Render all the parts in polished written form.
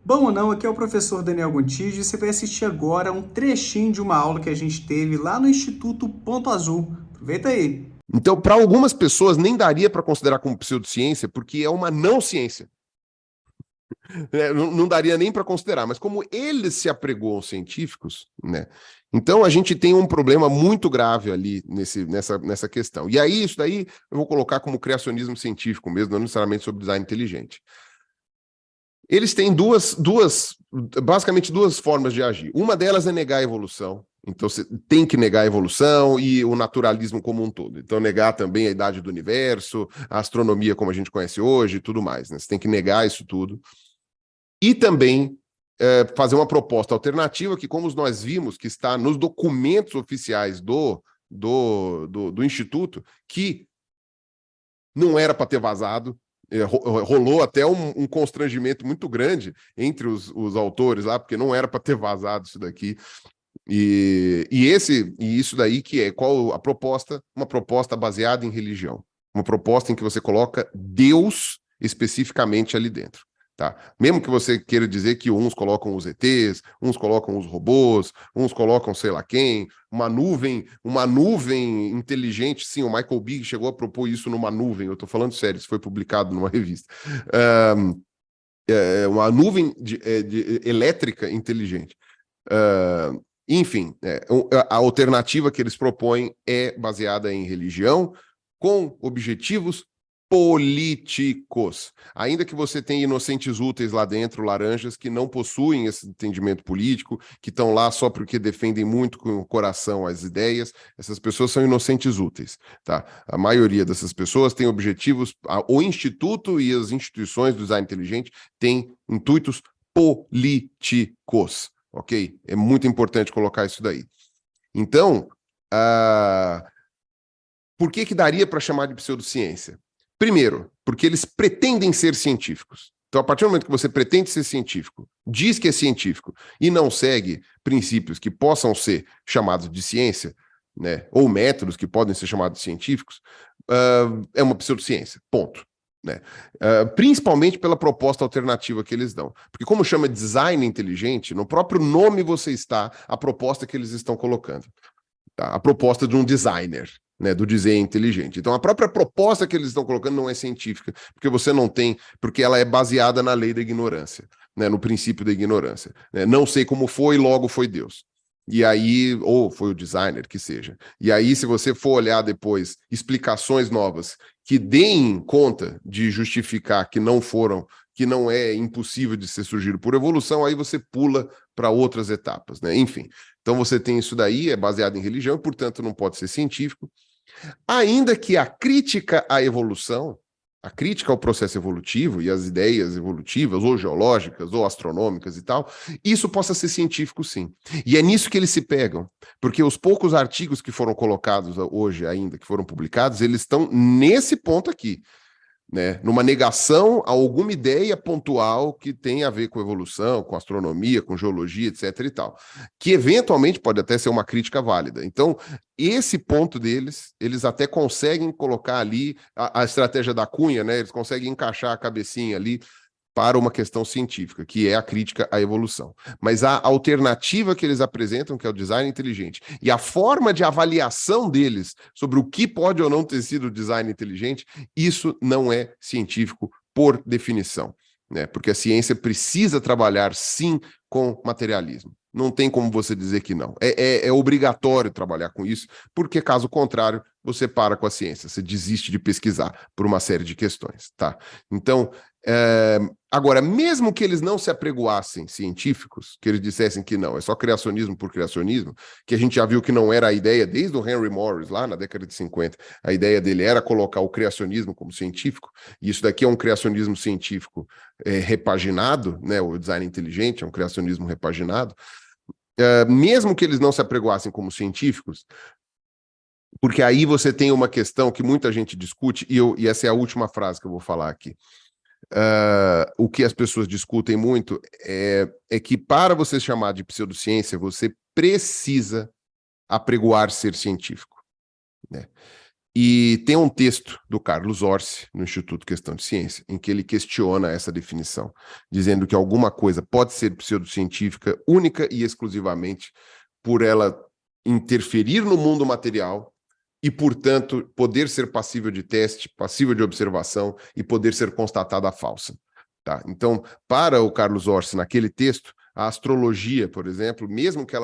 Bom ou não, aqui é o professor Daniel Gontijo e você vai assistir agora um trechinho de uma aula que a gente teve lá no Instituto Ponto Azul. Aproveita aí. Então, para algumas pessoas, nem daria para considerar como pseudociência, porque é uma não ciência. Não daria nem para considerar, mas como eles se apregoam científicos, né? Então a gente tem um problema muito grave ali nessa questão. E aí, isso daí eu vou colocar como criacionismo científico mesmo, não necessariamente sobre design inteligente. Eles têm basicamente duas formas de agir. Uma delas é negar a evolução. Então você tem que negar a evolução e o naturalismo como um todo. Então negar também a idade do universo, a astronomia como a gente conhece hoje e tudo mais, né? Você tem que negar isso tudo. E também fazer uma proposta alternativa que, como nós vimos, que está nos documentos oficiais do Instituto, que não era para ter vazado, rolou até um constrangimento muito grande entre os autores lá, porque não era para ter vazado isso daqui. E isso daí que é qual a proposta? Uma proposta baseada em religião. Uma proposta em que você coloca Deus especificamente ali dentro. Tá? Mesmo que você queira dizer que uns colocam os ETs, uns colocam os robôs, uns colocam sei lá quem, uma nuvem inteligente, sim, o Michael Bigg chegou a propor isso numa nuvem, eu estou falando sério, isso foi publicado numa revista. Uma nuvem elétrica inteligente. Enfim, a alternativa que eles propõem é baseada em religião, com objetivos políticos. Ainda que você tenha inocentes úteis lá dentro, laranjas, que não possuem esse entendimento político, que estão lá só porque defendem muito com o coração as ideias, essas pessoas são inocentes úteis. Tá? A maioria dessas pessoas tem objetivos, o Instituto e as instituições do design inteligente têm intuitos políticos. Ok? É muito importante colocar isso daí. Então, por que daria para chamar de pseudociência? Primeiro, porque eles pretendem ser científicos. Então, a partir do momento que você pretende ser científico, diz que é científico e não segue princípios que possam ser chamados de ciência, né, ou métodos que podem ser chamados de científicos, é uma pseudociência. Ponto. Né? Principalmente pela proposta alternativa que eles dão. Porque como chama design inteligente, no próprio nome você está a proposta que eles estão colocando. Tá? A proposta de um designer, né, do design inteligente. Então a própria proposta que eles estão colocando não é científica, porque você não tem, porque ela é baseada na lei da ignorância, né, no princípio da ignorância. Né? Não sei como foi, logo foi Deus. E aí, ou foi o designer, que seja. E aí, se você for olhar depois explicações novas que deem conta de justificar que não foram, que não é impossível de ser surgido por evolução, aí você pula para outras etapas, né? Enfim, então você tem isso daí, é baseado em religião, e, portanto, não pode ser científico. Ainda que a crítica à evolução, a crítica ao processo evolutivo e às ideias evolutivas, ou geológicas, ou astronômicas e tal, isso possa ser científico, sim. E é nisso que eles se pegam, porque os poucos artigos que foram colocados hoje ainda, que foram publicados, eles estão nesse ponto aqui. Né, numa negação a alguma ideia pontual que tem a ver com evolução, com astronomia, com geologia, etc. e tal, que eventualmente pode até ser uma crítica válida. Então, esse ponto deles, eles até conseguem colocar ali a estratégia da cunha, né? Eles conseguem encaixar a cabecinha ali para uma questão científica, que é a crítica à evolução. Mas a alternativa que eles apresentam, que é o design inteligente, e a forma de avaliação deles sobre o que pode ou não ter sido design inteligente, isso não é científico por definição, né? Porque a ciência precisa trabalhar, sim, com materialismo. Não tem como você dizer que não. É obrigatório trabalhar com isso, porque, caso contrário, você para com a ciência, você desiste de pesquisar por uma série de questões, tá? Então, agora, mesmo que eles não se apregoassem científicos, que eles dissessem que não, é só criacionismo por criacionismo, que a gente já viu que não era a ideia desde o Henry Morris, lá na década de 50, a ideia dele era colocar o criacionismo como científico, e isso daqui é um criacionismo científico repaginado, né, o design inteligente é um criacionismo repaginado, mesmo que eles não se apregoassem como científicos, porque aí você tem uma questão que muita gente discute, e essa é a última frase que eu vou falar aqui. O que as pessoas discutem muito é que para você chamar de pseudociência, você precisa apregoar ser científico, né? E tem um texto do Carlos Orsi, no Instituto Questão de Ciência, em que ele questiona essa definição, dizendo que alguma coisa pode ser pseudocientífica única e exclusivamente por ela interferir no mundo material e, portanto, poder ser passível de teste, passível de observação e poder ser constatada falsa. Tá? Então, para o Carlos Orsi, naquele texto, a astrologia, por exemplo, mesmo que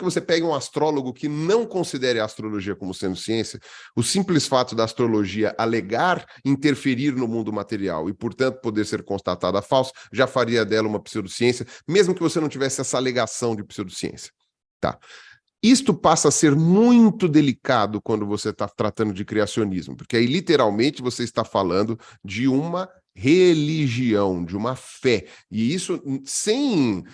você pegue um astrólogo que não considere a astrologia como sendo ciência, o simples fato da astrologia alegar interferir no mundo material e, portanto, poder ser constatada falsa, já faria dela uma pseudociência, mesmo que você não tivesse essa alegação de pseudociência. Tá? Isto passa a ser muito delicado quando você está tratando de criacionismo, porque aí, literalmente, você está falando de uma religião, de uma fé. E isso sem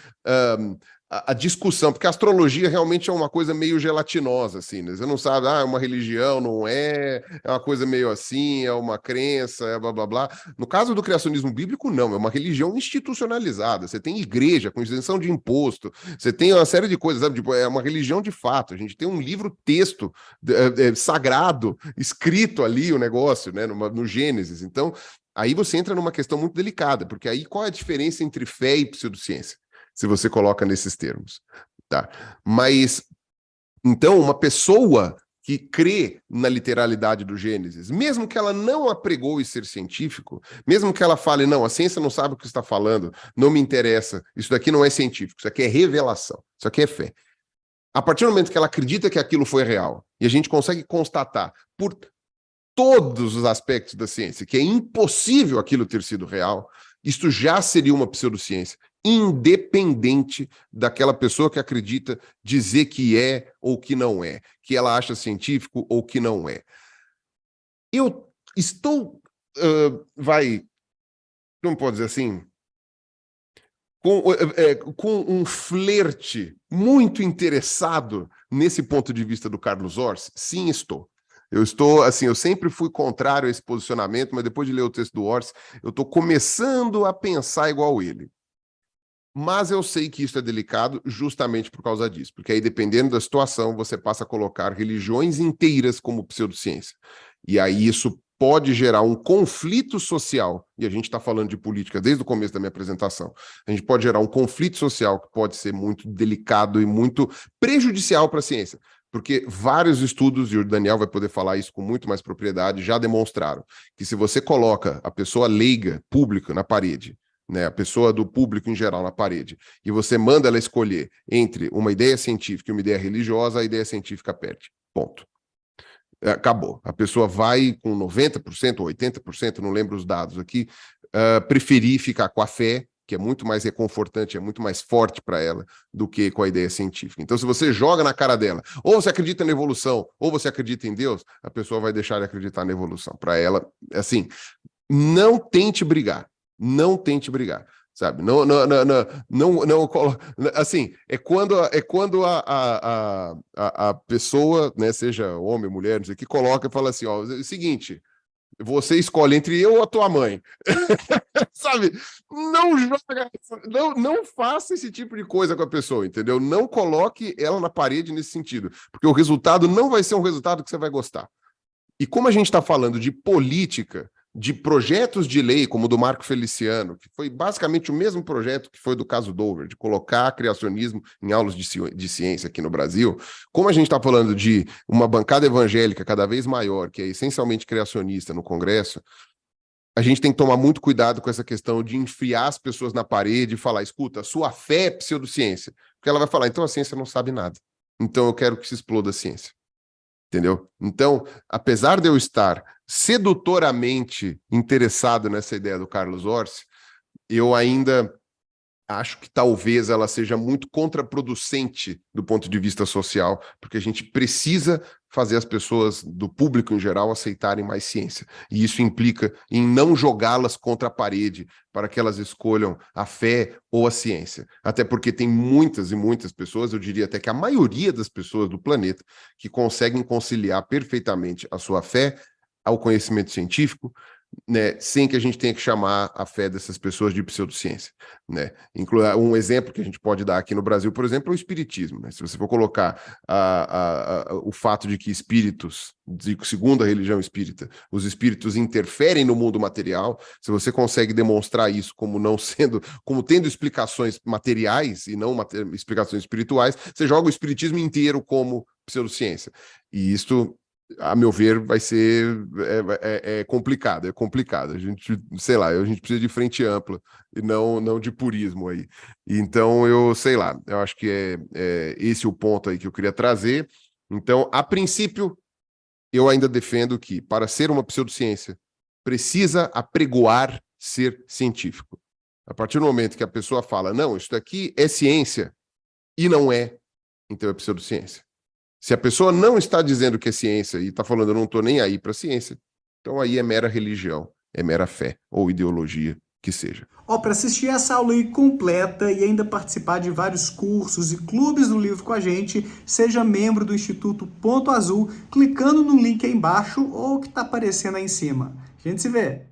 a discussão, porque a astrologia realmente é uma coisa meio gelatinosa, assim, né? Você não sabe, é uma religião, não é uma coisa meio assim, é uma crença, é blá, blá, blá. No caso do criacionismo bíblico, não, é uma religião institucionalizada. Você tem igreja com isenção de imposto, você tem uma série de coisas, sabe? Tipo, é uma religião de fato. A gente tem um livro-texto sagrado, escrito ali, o negócio, né? No Gênesis. Então, aí você entra numa questão muito delicada, porque aí qual é a diferença entre fé e pseudociência? Se você coloca nesses termos, tá? Mas, então, uma pessoa que crê na literalidade do Gênesis, mesmo que ela não apregoe ser científico, mesmo que ela fale, não, a ciência não sabe o que está falando, não me interessa, isso daqui não é científico, isso aqui é revelação, isso aqui é fé. A partir do momento que ela acredita que aquilo foi real, e a gente consegue constatar por todos os aspectos da ciência que é impossível aquilo ter sido real, isto já seria uma pseudociência, independente daquela pessoa que acredita dizer que é ou que não é, que ela acha científico ou que não é. Eu estou, não pode dizer assim, com um flerte muito interessado nesse ponto de vista do Carlos Orsi? Sim, estou. Eu estou, assim, eu sempre fui contrário a esse posicionamento, mas depois de ler o texto do Orsi, eu estou começando a pensar igual ele. Mas eu sei que isso é delicado justamente por causa disso, porque aí, dependendo da situação, você passa a colocar religiões inteiras como pseudociência. E aí isso pode gerar um conflito social, e a gente está falando de política desde o começo da minha apresentação, a gente pode gerar um conflito social que pode ser muito delicado e muito prejudicial para a ciência. Porque vários estudos, e o Daniel vai poder falar isso com muito mais propriedade, já demonstraram que se você coloca a pessoa leiga, pública, na parede, né, a pessoa do público em geral na parede, e você manda ela escolher entre uma ideia científica e uma ideia religiosa, a ideia científica perde. Ponto. Acabou. A pessoa vai com 90% ou 80%, não lembro os dados aqui, preferir ficar com a fé, que é muito mais reconfortante, é muito mais forte para ela do que com a ideia científica. Então, se você joga na cara dela, ou você acredita na evolução, ou você acredita em Deus, a pessoa vai deixar de acreditar na evolução. Para ela, assim, não tente brigar. Não tente brigar, sabe? Não, assim, é quando a pessoa, né, seja homem, mulher, não sei o que, coloca e fala assim, ó, é o seguinte, você escolhe entre eu ou a tua mãe. Sabe? Não joga, não faça esse tipo de coisa com a pessoa, entendeu? Não coloque ela na parede nesse sentido, porque o resultado não vai ser um resultado que você vai gostar. E como a gente está falando de política, de projetos de lei, como o do Marco Feliciano, que foi basicamente o mesmo projeto que foi do caso Dover, de colocar criacionismo em aulas de ciência aqui no Brasil, como a gente está falando de uma bancada evangélica cada vez maior, que é essencialmente criacionista no Congresso, a gente tem que tomar muito cuidado com essa questão de enfiar as pessoas na parede e falar, escuta, sua fé é pseudociência. Porque ela vai falar, então a ciência não sabe nada. Então eu quero que se exploda a ciência. Entendeu? Então, apesar de eu estar sedutoramente interessado nessa ideia do Carlos Orsi, eu ainda acho que talvez ela seja muito contraproducente do ponto de vista social, porque a gente precisa fazer as pessoas do público em geral aceitarem mais ciência. E isso implica em não jogá-las contra a parede para que elas escolham a fé ou a ciência. Até porque tem muitas e muitas pessoas, eu diria até que a maioria das pessoas do planeta, que conseguem conciliar perfeitamente a sua fé ao conhecimento científico, né, sem que a gente tenha que chamar a fé dessas pessoas de pseudociência, né? Um exemplo que a gente pode dar aqui no Brasil, por exemplo, é o espiritismo, né? Se você for colocar o fato de que espíritos, segundo a religião espírita, os espíritos interferem no mundo material, se você consegue demonstrar isso como não sendo, como tendo explicações materiais e não explicações espirituais, você joga o espiritismo inteiro como pseudociência. E isto, a meu ver, vai ser complicado, é complicado. A gente, sei lá, a gente precisa de frente ampla e não de purismo aí. Então, eu sei lá, eu acho que é esse o ponto aí que eu queria trazer. Então, a princípio, eu ainda defendo que, para ser uma pseudociência, precisa apregoar ser científico. A partir do momento que a pessoa fala, não, isso daqui é ciência e não é, então é pseudociência. Se a pessoa não está dizendo que é ciência e está falando, eu não estou nem aí para a ciência, então aí é mera religião, é mera fé ou ideologia que seja. Para assistir essa aula aí completa e ainda participar de vários cursos e clubes do livro com a gente, seja membro do Instituto Ponto Azul, clicando no link aí embaixo ou que está aparecendo aí em cima. A gente se vê!